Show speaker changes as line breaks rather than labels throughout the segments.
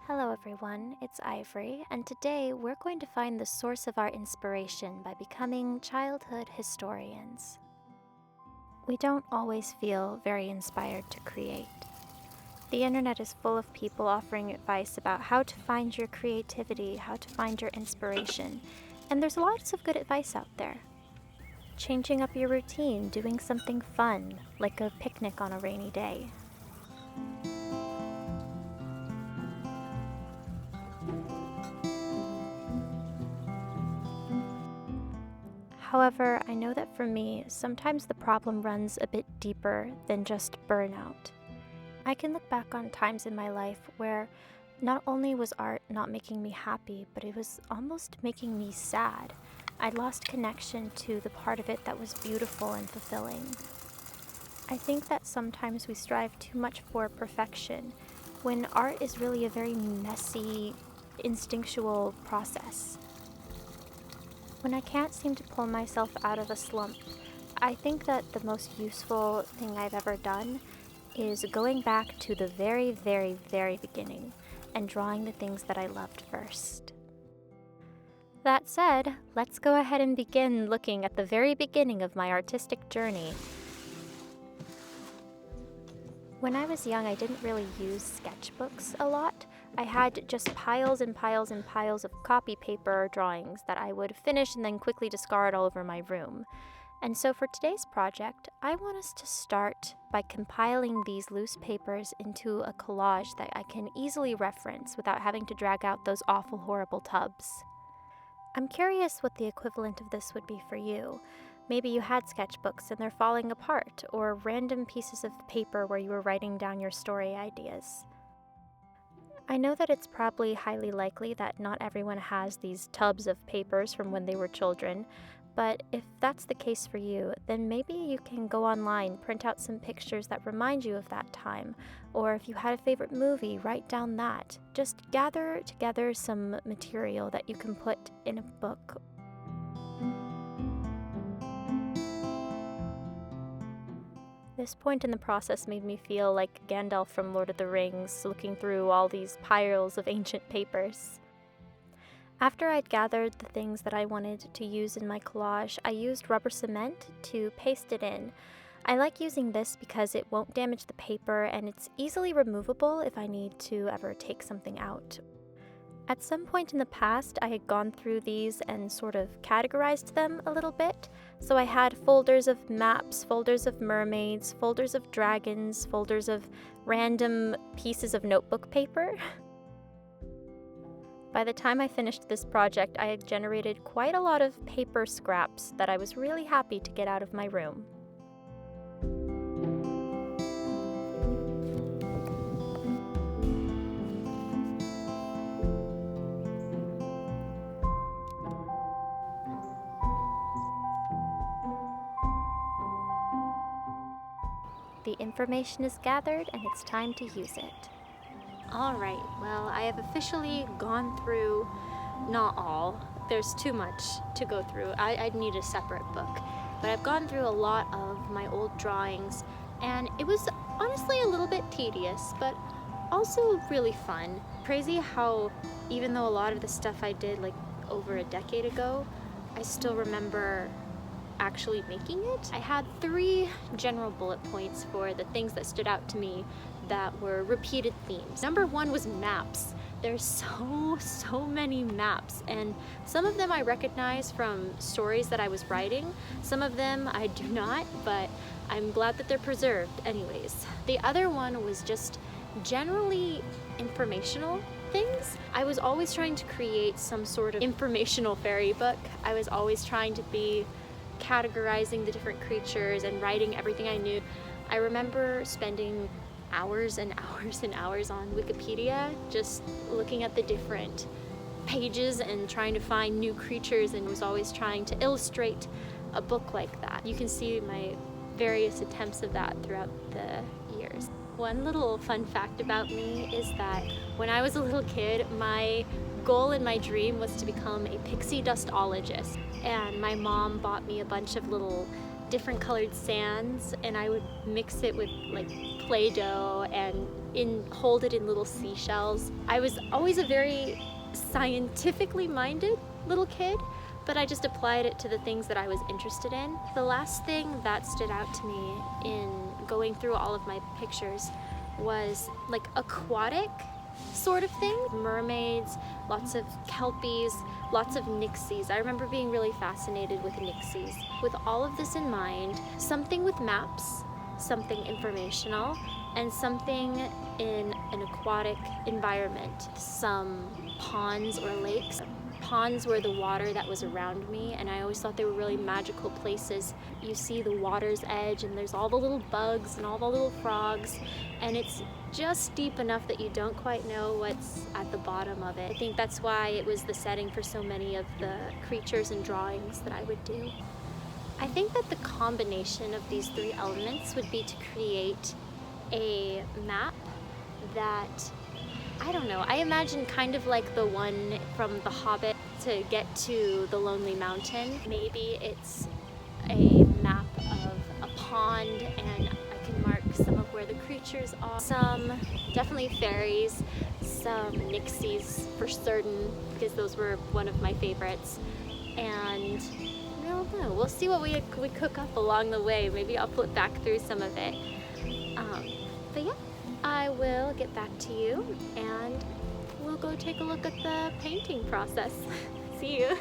Hello everyone, it's Ivory, and today we're going to find the source of our inspiration by becoming childhood historians. We don't always feel very inspired to create. The internet is full of people offering advice about how to find your creativity, how to find your inspiration, and there's lots of good advice out there. Changing up your routine, doing something fun, like a picnic on a rainy day. However, I know that for me, sometimes the problem runs a bit deeper than just burnout. I can look back on times in my life where not only was art not making me happy, but it was almost making me sad. I lost connection to the part of it that was beautiful and fulfilling. I think that sometimes we strive too much for perfection, when art is really a very messy, instinctual process. When I can't seem to pull myself out of a slump, I think that the most useful thing I've ever done is going back to the very, very, very beginning and drawing the things that I loved first. That said, let's go ahead and begin looking at the very beginning of my artistic journey. When I was young, I didn't really use sketchbooks a lot. I had just piles and piles and piles of copy paper drawings that I would finish and then quickly discard all over my room. And so for today's project, I want us to start by compiling these loose papers into a collage that I can easily reference without having to drag out those awful, horrible tubs. I'm curious what the equivalent of this would be for you. Maybe you had sketchbooks and they're falling apart, or random pieces of paper where you were writing down your story ideas. I know that it's probably highly likely that not everyone has these tubs of papers from when they were children, but if that's the case for you, then maybe you can go online, print out some pictures that remind you of that time, or if you had a favorite movie, write down that. Just gather together some material that you can put in a book. This point in the process made me feel like Gandalf from Lord of the Rings, looking through all these piles of ancient papers. After I'd gathered the things that I wanted to use in my collage, I used rubber cement to paste it in. I like using this because it won't damage the paper and it's easily removable if I need to ever take something out. At some point in the past, I had gone through these and sort of categorized them a little bit. So I had folders of maps, folders of mermaids, folders of dragons, folders of random pieces of notebook paper. By the time I finished this project, I had generated quite a lot of paper scraps that I was really happy to get out of my room. The information is gathered and it's time to use it.
Alright, well, I have officially gone through, not all, there's too much to go through. I'd need a separate book. But I've gone through a lot of my old drawings, and it was honestly a little bit tedious, but also really fun. Crazy how, even though a lot of the stuff I did like over a decade ago, I still remember actually making it. I had 3 general bullet points for the things that stood out to me that were repeated themes. Number 1 was maps. There's so many maps, and some of them I recognize from stories that I was writing. Some of them I do not, but I'm glad that they're preserved anyways. The other one was just generally informational things. I was always trying to create some sort of informational fairy book. I was always trying to be categorizing the different creatures and writing everything I knew. I remember spending hours and hours and hours on Wikipedia just looking at the different pages and trying to find new creatures, and was always trying to illustrate a book like that. You can see my various attempts of that throughout the years. One little fun fact about me is that when I was a little kid, my goal and my dream was to become a pixie dustologist, and my mom bought me a bunch of little different colored sands, and I would mix it with like Play-Doh and hold it in little seashells. I was always a very scientifically minded little kid, but I just applied it to the things that I was interested in. The last thing that stood out to me in going through all of my pictures was like aquatic sort of thing. Mermaids, lots of kelpies, lots of nixies. I remember being really fascinated with nixies. With all of this in mind, something with maps, something informational, and something in an aquatic environment. Some ponds or lakes. Ponds were the water that was around me, and I always thought they were really magical places. You see the water's edge, and there's all the little bugs and all the little frogs, and it's just deep enough that you don't quite know what's at the bottom of it. I think that's why it was the setting for so many of the creatures and drawings that I would do. I think that the combination of these three elements would be to create a map that, I don't know, I imagine kind of like the one from The Hobbit to get to the Lonely Mountain. Maybe it's a map of a pond, and I can mark some of where the creatures are. Some definitely fairies, some nixies for certain, because those were one of my favorites. And I don't know, we'll see what we cook up along the way. Maybe I'll flip back through some of it. But yeah, I will get back to you, and we'll go take a look at the painting process. See you.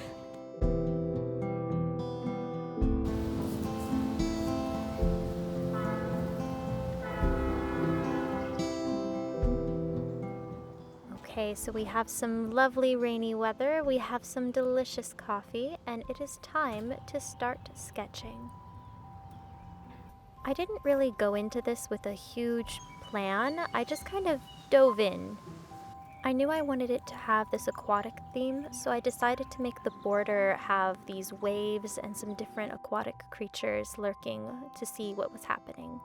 Okay, so we have some lovely rainy weather, we have some delicious coffee, and it is time to start sketching. I didn't really go into this with a huge plan, I just kind of dove in. I knew I wanted it to have this aquatic theme, so I decided to make the border have these waves and some different aquatic creatures lurking to see what was happening.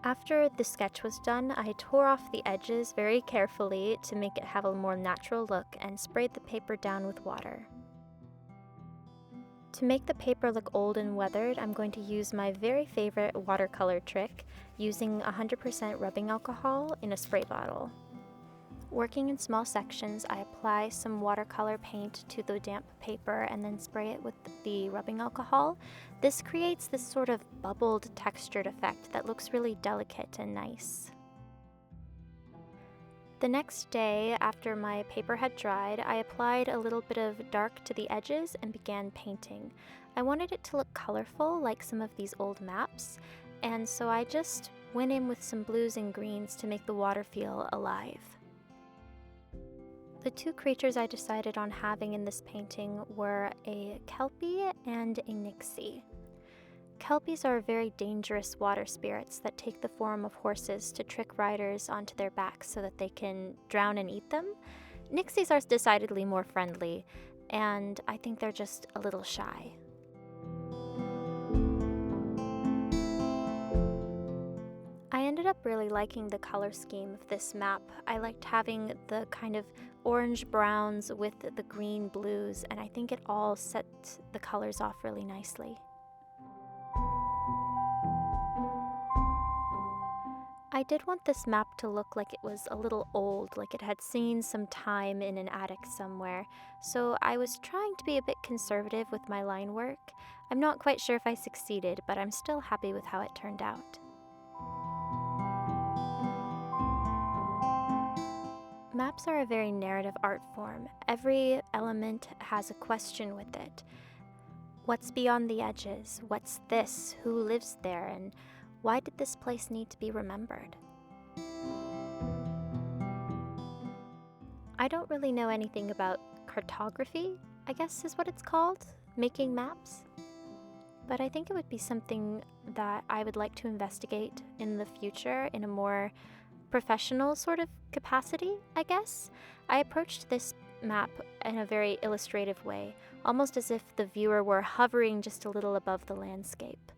After the sketch was done, I tore off the edges very carefully to make it have a more natural look and sprayed the paper down with water. To make the paper look old and weathered, I'm going to use my very favorite watercolor trick, using 100% rubbing alcohol in a spray bottle. Working in small sections, I apply some watercolor paint to the damp paper and then spray it with the rubbing alcohol. This creates this sort of bubbled, textured effect that looks really delicate and nice. The next day, after my paper had dried, I applied a little bit of dark to the edges and began painting. I wanted it to look colorful like some of these old maps, and so I just went in with some blues and greens to make the water feel alive. The two creatures I decided on having in this painting were a kelpie and a nixie. Kelpies are very dangerous water spirits that take the form of horses to trick riders onto their backs so that they can drown and eat them. Nixies are decidedly more friendly, and I think they're just a little shy. I ended up really liking the color scheme of this map. I liked having the kind of orange browns with the green blues, and I think it all set the colors off really nicely. I did want this map to look like it was a little old, like it had seen some time in an attic somewhere, so I was trying to be a bit conservative with my line work. I'm not quite sure if I succeeded, but I'm still happy with how it turned out. Maps are a very narrative art form. Every element has a question with it. What's beyond the edges? What's this? Who lives there? And why did this place need to be remembered? I don't really know anything about cartography, I guess is what it's called, making maps. But I think it would be something that I would like to investigate in the future in a more professional sort of capacity, I guess. I approached this map in a very illustrative way, almost as if the viewer were hovering just a little above the landscape.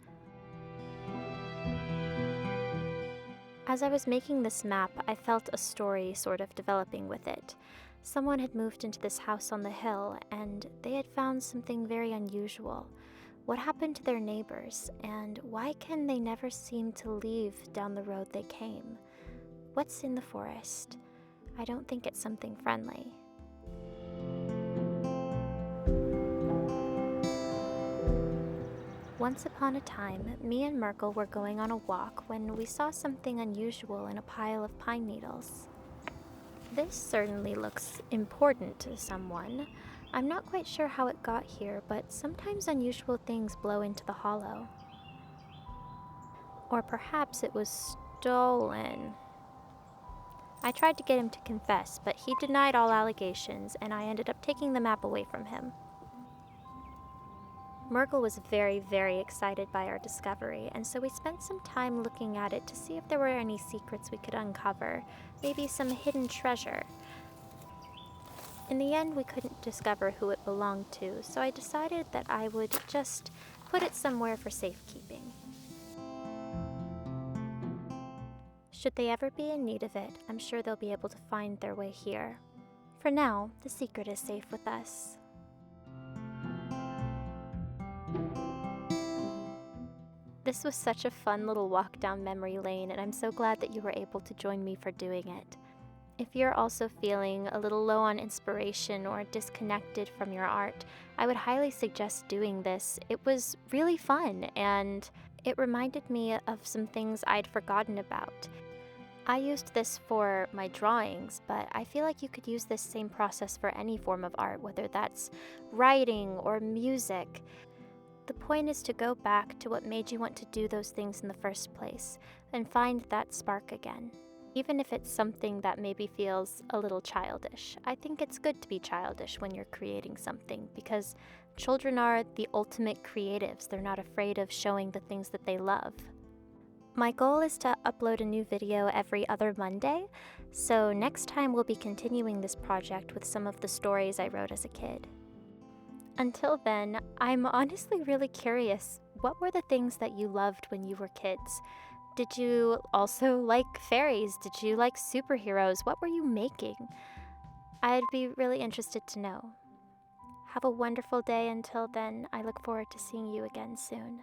As I was making this map, I felt a story sort of developing with it. Someone had moved into this house on the hill, and they had found something very unusual. What happened to their neighbors, and why can they never seem to leave down the road they came? What's in the forest? I don't think it's something friendly. Once upon a time, me and Merkel were going on a walk when we saw something unusual in a pile of pine needles. This certainly looks important to someone. I'm not quite sure how it got here, but sometimes unusual things blow into the hollow. Or perhaps it was stolen. I tried to get him to confess, but he denied all allegations, and I ended up taking the map away from him. Merkel was very, very excited by our discovery, and so we spent some time looking at it to see if there were any secrets we could uncover, maybe some hidden treasure. In the end, we couldn't discover who it belonged to, so I decided that I would just put it somewhere for safekeeping. Should they ever be in need of it, I'm sure they'll be able to find their way here. For now, the secret is safe with us. This was such a fun little walk down memory lane, and I'm so glad that you were able to join me for doing it. If you're also feeling a little low on inspiration or disconnected from your art, I would highly suggest doing this. It was really fun, and it reminded me of some things I'd forgotten about. I used this for my drawings, but I feel like you could use this same process for any form of art, whether that's writing or music. The point is to go back to what made you want to do those things in the first place and find that spark again. Even if it's something that maybe feels a little childish. I think it's good to be childish when you're creating something because children are the ultimate creatives. They're not afraid of showing the things that they love. My goal is to upload a new video every other Monday, so next time we'll be continuing this project with some of the stories I wrote as a kid. Until then, I'm honestly really curious, what were the things that you loved when you were kids? Did you also like fairies? Did you like superheroes? What were you making? I'd be really interested to know. Have a wonderful day until then. I look forward to seeing you again soon.